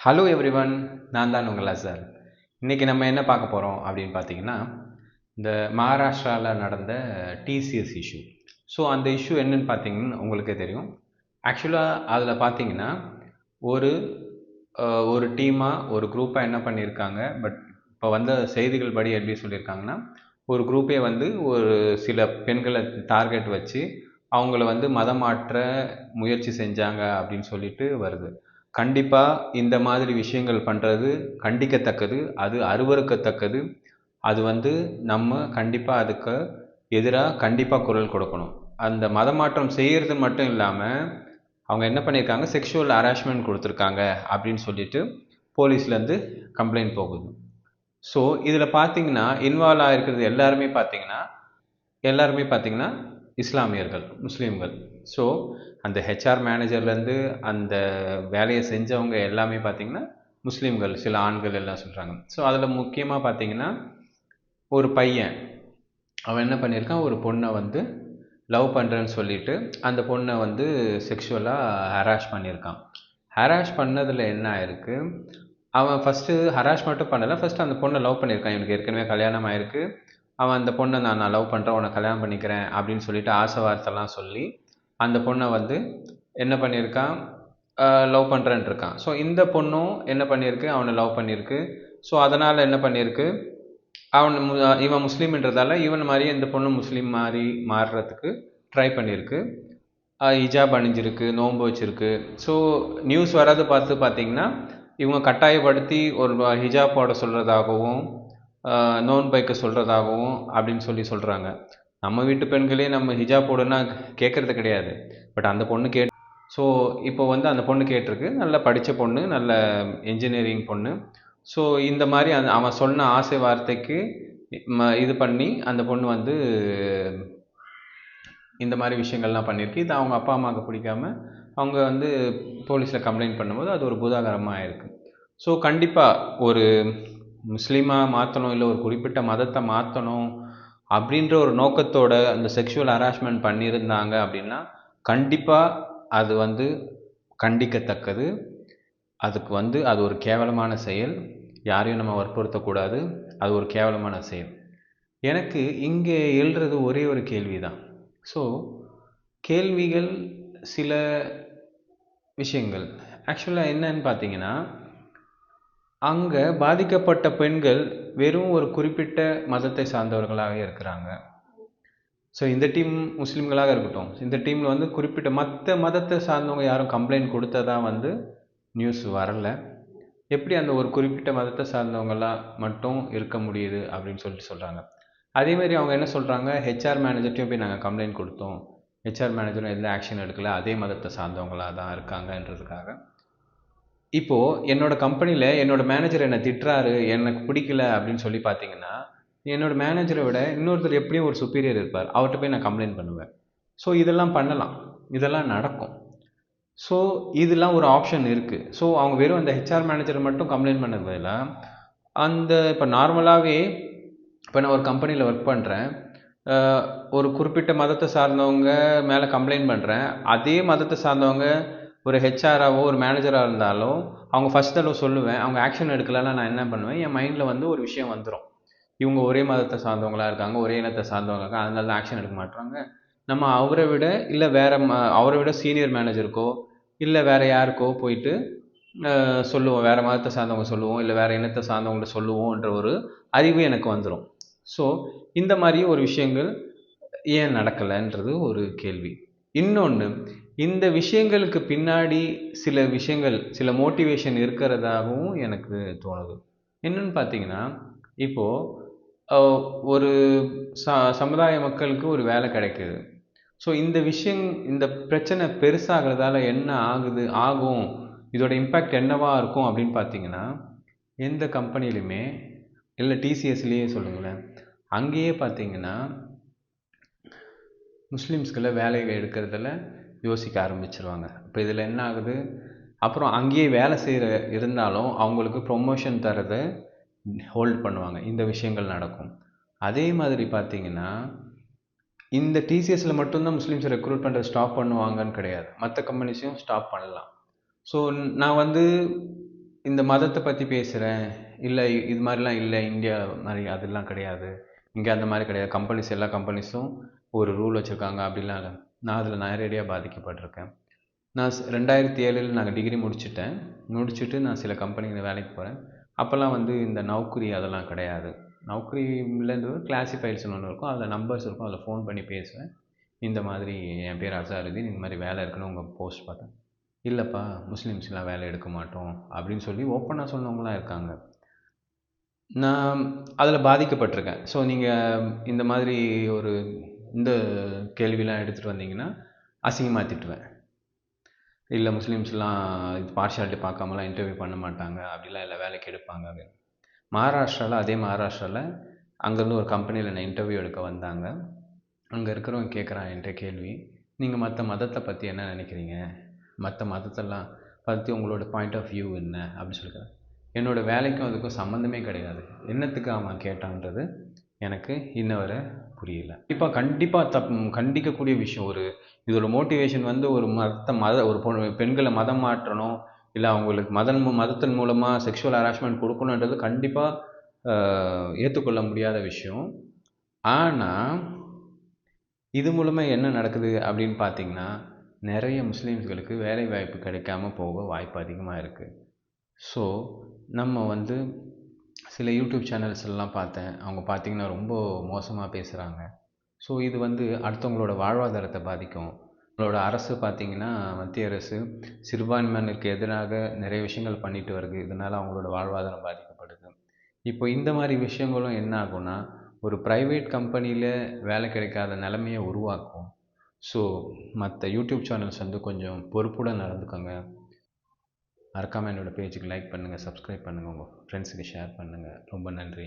Hello everyone, நான் தான் உங்கள் அசர். இன்றைக்கி நம்ம என்ன பார்க்க போகிறோம் அப்படின்னு பார்த்தீங்கன்னா, இந்த மகாராஷ்டிராவில் நடந்த டிசிஎஸ் இஷ்யூ. ஸோ அந்த இஷ்யூ என்னன்னு பார்த்தீங்கன்னா உங்களுக்கே தெரியும். ஆக்சுவலாக அதில் பார்த்தீங்கன்னா ஒரு ஒரு டீமாக ஒரு குரூப்பாக என்ன பண்ணியிருக்காங்க, பட் இப்போ வந்த செய்திகள் படி எப்படி சொல்லியிருக்காங்கன்னா, ஒரு குரூப்பே வந்து ஒரு சில பெண்களை டார்கெட் வச்சு அவங்கள வந்து மதம் மாற்ற முயற்சி செஞ்சாங்க அப்படின்னு சொல்லிட்டு வருது. கண்டிப்பாக இந்த மாதிரி விஷயங்கள் பண்ணுறது கண்டிக்கத்தக்கது, அது அருவருக்கத்தக்கது. அது வந்து நம்ம கண்டிப்பாக அதுக்கு எதிராக கண்டிப்பாக குரல் கொடுக்கணும். அந்த மதமாற்றம் செய்கிறது மட்டும் இல்லாமல் அவங்க என்ன பண்ணியிருக்காங்க, செக்ஷுவல் ஹராஸ்மெண்ட் கொடுத்துருக்காங்க அப்படின்னு சொல்லிட்டு போலீஸ்லேருந்து கம்ப்ளைண்ட் போகுது. ஸோ இதில் பார்த்தீங்கன்னா இன்வால்வ் ஆகிருக்கிறது எல்லாருமே பார்த்தீங்கன்னா இஸ்லாமியர்கள், முஸ்லீம்கள். ஸோ அந்த ஹெச்ஆர் மேனேஜர்லேருந்து அந்த வேலையை செஞ்சவங்க எல்லாமே பார்த்தீங்கன்னா முஸ்லீம்கள், சில ஆண்கள் எல்லாம் சொல்கிறாங்க. ஸோ அதில் முக்கியமாக பார்த்தீங்கன்னா ஒரு பையன், அவன் என்ன பண்ணியிருக்கான், ஒரு பொண்ணை வந்து லவ் பண்ணுறேன்னு சொல்லிட்டு அந்த பொண்ணை வந்து செக்ஷுவலாக ஹராஷ் பண்ணியிருக்கான். ஹராஷ் பண்ணதில் என்ன ஆயிருக்கு, அவன் ஃபஸ்ட்டு ஹராஷ் மட்டும் பண்ணலை, ஃபஸ்ட்டு அந்த பொண்ணை லவ் பண்ணியிருக்கான். இவனுக்கு ஏற்கனவே கல்யாணம் ஆயிருக்கு. அவன் அந்த பொண்ணை நான் லவ் பண்ணுறேன், உன்னை கல்யாணம் பண்ணிக்கிறேன் அப்படின்னு சொல்லிட்டு ஆசை வார்த்தைலாம் சொல்லி அந்த பொண்ணை வந்து என்ன பண்ணியிருக்கான், லவ் பண்ணுறேன்ட்டு இருக்கான். ஸோ இந்த பொண்ணும் என்ன பண்ணியிருக்கு, அவனை லவ் பண்ணியிருக்கு. ஸோ அதனால் என்ன பண்ணியிருக்கு, இவன் முஸ்லீம்ன்றதால இவன் மாதிரியே இந்த பொண்ணு முஸ்லீம் மாதிரி மாறுறதுக்கு ட்ரை பண்ணியிருக்கு. ஹிஜாப் அணிஞ்சிருக்கு, நோன்பு வச்சிருக்கு. ஸோ நியூஸ் வர்றது பார்த்தீங்கன்னா இவங்க கட்டாயப்படுத்தி ஒரு ஹிஜாப் போட சொல்கிறதாகவும் நோன்பு வைக்க சொல்கிறதாகவும் அப்படின்னு சொல்கிறாங்க. நம்ம வீட்டு பெண்களே நம்ம ஹிஜாப் போடுன்னா கேட்குறது கிடையாது. பட் அந்த பொண்ணு ஸோ இப்போ வந்து அந்த பொண்ணு கேட்டிருக்கு. நல்லா படித்த பொண்ணு, நல்ல என்ஜினியரிங் பொண்ணு. ஸோ இந்த மாதிரி அவன் சொன்ன ஆசை வார்த்தைக்கு இது பண்ணி அந்த பொண்ணு வந்து இந்த மாதிரி விஷயங்கள்லாம் பண்ணியிருக்கு. இது அவங்க அப்பா அம்மாவுக்கு பிடிக்காம அவங்க வந்து போலீஸில் கம்ப்ளைண்ட் பண்ணும்போது அது ஒரு பூதாகரமாக ஆயிருக்கு. ஸோ கண்டிப்பாக ஒரு முஸ்லீமாக மாற்றணும், இல்லை ஒரு குறிப்பிட்ட மதத்தை மாற்றணும் அப்படின்ற ஒரு நோக்கத்தோட அந்த செக்ஷுவல் ஹராஸ்மெண்ட் பண்ணியிருந்தாங்க அப்படின்னா கண்டிப்பாக அது வந்து கண்டிக்கத்தக்கது. அதுக்கு வந்து அது ஒரு கேவலமான செயல். யாரையும் நம்ம வற்புறுத்தக்கூடாது. அது ஒரு கேவலமான செயல். எனக்கு இங்கே எழுறது ஒரே ஒரு கேள்வி தான். ஸோ கேள்விகள், சில விஷயங்கள் ஆக்சுவலாக என்னன்னு பார்த்தீங்கன்னா, அங்கே பாதிக்கப்பட்ட பெண்கள் வெறும் ஒரு குறிப்பிட்ட மதத்தை சார்ந்தவர்களாக இருக்கிறாங்க. ஸோ இந்த டீம் முஸ்லீம்களாக இருக்கட்டும், இந்த டீமில் வந்து குறிப்பிட்ட மற்ற மதத்தை சார்ந்தவங்க யாரும் கம்ப்ளைண்ட் கொடுத்ததா வந்து நியூஸ் வரலை. எப்படி அந்த ஒரு குறிப்பிட்ட மதத்தை சார்ந்தவங்களாம் மட்டும் இருக்க முடியுது அப்படின்னு சொல்கிறாங்க. அதேமாதிரி அவங்க என்ன சொல்கிறாங்க, ஹெச்ஆர் மேனேஜர்ட்டையும் போய் நாங்கள் கம்ப்ளைண்ட் கொடுத்தோம், ஹெச்ஆர் மேனேஜரும் எந்த ஆக்ஷன் எடுக்கலை, அதே மதத்தை சார்ந்தவங்களாக தான் இருக்காங்கன்றதுக்காக. இப்போது என்னோடய கம்பெனியில் என்னோடய மேனேஜர் என்னை திட்டுறாரு, எனக்கு பிடிக்கல அப்படின்னு சொல்லி பார்த்தீங்கன்னா, என்னோடய மேனேஜரை விட இன்னொருத்தர் எப்படியும் ஒரு சுப்பீரியர் இருப்பார், அவர்கிட்ட போய் நான் கம்ப்ளைண்ட் பண்ணுவேன். ஸோ இதெல்லாம் பண்ணலாம், இதெல்லாம் நடக்கும். ஸோ இதெல்லாம் ஒரு ஆப்ஷன் இருக்குது. ஸோ அவங்க வெறும் அந்த ஹெச்ஆர் மேனேஜரை மட்டும் கம்ப்ளைண்ட் பண்ணது பதிலாக அந்த இப்போ நார்மலாகவே இப்போ நான் ஒரு கம்பெனியில் ஒர்க் பண்ணுறேன், ஒரு குறிப்பிட்ட மதத்தை சார்ந்தவங்க மேலே கம்ப்ளைண்ட் பண்ணுறேன். அதே மதத்தை சார்ந்தவங்க ஒரு ஹெச்ஆராவோ ஒரு மேனேஜராக இருந்தாலும் அவங்க ஃபஸ்ட் தடவை சொல்லுவேன், அவங்க ஆக்ஷன் எடுக்கலைன்னா நான் என்ன பண்ணுவேன், என் மைண்டில் வந்து ஒரு விஷயம் வந்துடும், இவங்க ஒரே மதத்தை சார்ந்தவங்களாக இருக்காங்க, ஒரே இனத்தை சார்ந்தவங்க இருக்காங்க, அதனால தான் ஆக்ஷன் எடுக்க மாட்டாங்க. நம்ம அவரை விட இல்லை வேறு அவரை விட சீனியர் மேனேஜருக்கோ இல்லை வேறு யாருக்கோ போயிட்டு சொல்லுவோம், வேறு மதத்தை சார்ந்தவங்க சொல்லுவோம், இல்லை வேறு இனத்தை சார்ந்தவங்கள்ட்ட சொல்லுவோன்ற ஒரு அறிவு எனக்கு வந்துடும். ஸோ இந்த மாதிரி ஒரு விஷயங்கள் ஏன் நடக்கலைன்றது ஒரு கேள்வி. இன்னொன்று, இந்த விஷயங்களுக்கு பின்னாடி சில விஷயங்கள், சில மோட்டிவேஷன் இருக்கிறதாகவும் எனக்கு தோணுது. என்னன்னு பார்த்தீங்கன்னா, இப்போது ஒரு சமுதாய மக்களுக்கு ஒரு வேலை கிடைக்குது. ஸோ இந்த பிரச்சனை பெருசாகிறதால என்ன ஆகும், இதோட இம்பேக்ட் என்னவா இருக்கும் அப்படின்னு பார்த்தீங்கன்னா, எந்த கம்பெனிலையுமே இல்லை டிசிஎஸ்லேயே சொல்லுங்களேன், அங்கேயே பார்த்தீங்கன்னா முஸ்லீம்ஸ்களை வேலையை எடுக்கிறதுல யோசிக்க ஆரம்பிச்சிருவாங்க. இப்போ இதில் என்ன ஆகுது, அப்புறம் அங்கேயே வேலை செய்கிற இருந்தாலும் அவங்களுக்கு ப்ரொமோஷன் தரதை ஹோல்ட் பண்ணுவாங்க. இந்த விஷயங்கள் நடக்கும். அதே மாதிரி பார்த்தீங்கன்னா இந்த டிசிஎஸில் மட்டும்தான் முஸ்லீம்ஸை ரெக்ரூட் பண்ணுறது ஸ்டாப் பண்ணுவாங்கன்னு கிடையாது, மற்ற கம்பெனிஸையும் ஸ்டாப் பண்ணலாம். ஸோ நான் வந்து இந்த மதத்தை பற்றி பேசுகிறேன், இல்லை இது மாதிரிலாம் இல்லை, இந்தியா மாதிரி அதெல்லாம் கிடையாது, இங்கே அந்த மாதிரி கிடையாது, கம்பெனிஸ் எல்லா கம்பெனிஸும் ஒரு ரூல் வச்சுருக்காங்க அப்படிலாம் இல்லை. நான் அதில் நேரடியாக பாதிக்கப்பட்டிருக்கேன். நான் 2007 நாங்கள் டிகிரி முடிச்சுட்டேன். முடிச்சுட்டு நான் சில கம்பெனியில் வேலைக்கு போகிறேன். அப்போல்லாம் வந்து இந்த நௌக்கரி அதெல்லாம் கிடையாது. நௌக்கரிலேருந்து கிளாசிஃபைட்ஸ்னு ஒன்று இருக்கும், அதில் நம்பர்ஸ் இருக்கும், அதில் ஃபோன் பண்ணி பேசுவேன். இந்த மாதிரி என் பேர் அசாருதீன், இந்த மாதிரி வேலை இருக்குன்னு உங்கள் போஸ்ட் பார்த்தேன். இல்லைப்பா, முஸ்லீம்ஸ்லாம் வேலை எடுக்க மாட்டோம் அப்படின்னு சொல்லி ஓப்பனாக சொன்னவங்களாம் இருக்காங்க. நான் அதில் பாதிக்கப்பட்டிருக்கேன். ஸோ நீங்கள் இந்த மாதிரி ஒரு இந்த கேள்விலாம் எடுத்துகிட்டு வந்தீங்கன்னா அசிங்கமாக திட்டுவேன். இல்லை முஸ்லீம்ஸ்லாம் இது பார்ஷியாலிட்டி பார்க்காமலாம் இன்டர்வியூ பண்ண மாட்டாங்க, அப்படிலாம் இல்லை, வேலைக்கு எடுப்பாங்க அப்படின்னு. அதே மகாராஷ்டிராவில் அங்கேருந்து ஒரு கம்பெனியில் என்னை இன்டர்வியூ எடுக்க வந்தாங்க. அங்கே இருக்கிறவங்க கேட்குறான் என்கிட்ட கேள்வி, நீங்கள் மற்ற மதத்தை பற்றி என்ன நினைக்கிறீங்க, மற்ற மதத்தெல்லாம் பற்றி உங்களோட பாயிண்ட் ஆஃப் வியூ என்ன அப்படின்னு சொல்லிக்கிறேன். என்னோடய வேலைக்கும் அதுக்கும் சம்மந்தமே கிடையாது. என்னத்துக்கு அவன் கேட்டான்றது எனக்கு இன்ன வரை புரியல. கண்டிப்பாக கண்டிக்கக்கூடிய விஷயம். இதோட மோட்டிவேஷன் வந்து ஒரு பெண்களை மதம் மாற்றணும், இல்லை அவங்களுக்கு மதத்தின் மூலமாக செக்ஷுவல் ஹராஸ்மெண்ட் கொடுக்கணுன்றது கண்டிப்பாக ஏற்றுக்கொள்ள முடியாத விஷயம். ஆனால் இது மூலமாக என்ன நடக்குது அப்படின்னு பார்த்தீங்கன்னா, நிறைய முஸ்லீம்ஸ்களுக்கு வேலை வாய்ப்பு கிடைக்காம போக வாய்ப்பு அதிகமாக இருக்குது. ஸோ நம்ம வந்து சில யூடியூப் சேனல்ஸ் எல்லாம் பார்த்தேன், அவங்க பார்த்திங்கன்னா ரொம்ப மோசமாக பேசுகிறாங்க. ஸோ இது வந்து அடுத்தவங்களோட வாழ்வாதாரத்தை பாதிக்கும். நம்மளோட அரசு பார்த்திங்கன்னா, மத்திய அரசு சிறுபான்மையினருக்கு எதிராக நிறைய விஷயங்கள் பண்ணிட்டு வருது. இதனால் அவங்களோட வாழ்வாதாரம் பாதிக்கப்படுது. இப்போ இந்த மாதிரி விஷயங்களும் என்ன ஆகும்னா, ஒரு ப்ரைவேட் கம்பெனியில் வேலை கிடைக்காத நிலைமையை உருவாக்கும். ஸோ மற்ற யூடியூப் சேனல்ஸ் வந்து கொஞ்சம் பொறுப்புடன் நடந்துக்கோங்க. மறக்காமல் என்னோடய பேஜுக்கு லைக் பண்ணுங்கள், சப்ஸ்கிரைப் பண்ணுங்கள், உங்கள் ஃப்ரெண்ட்ஸுக்கு ஷேர் பண்ணுங்கள். ரொம்ப நன்றி.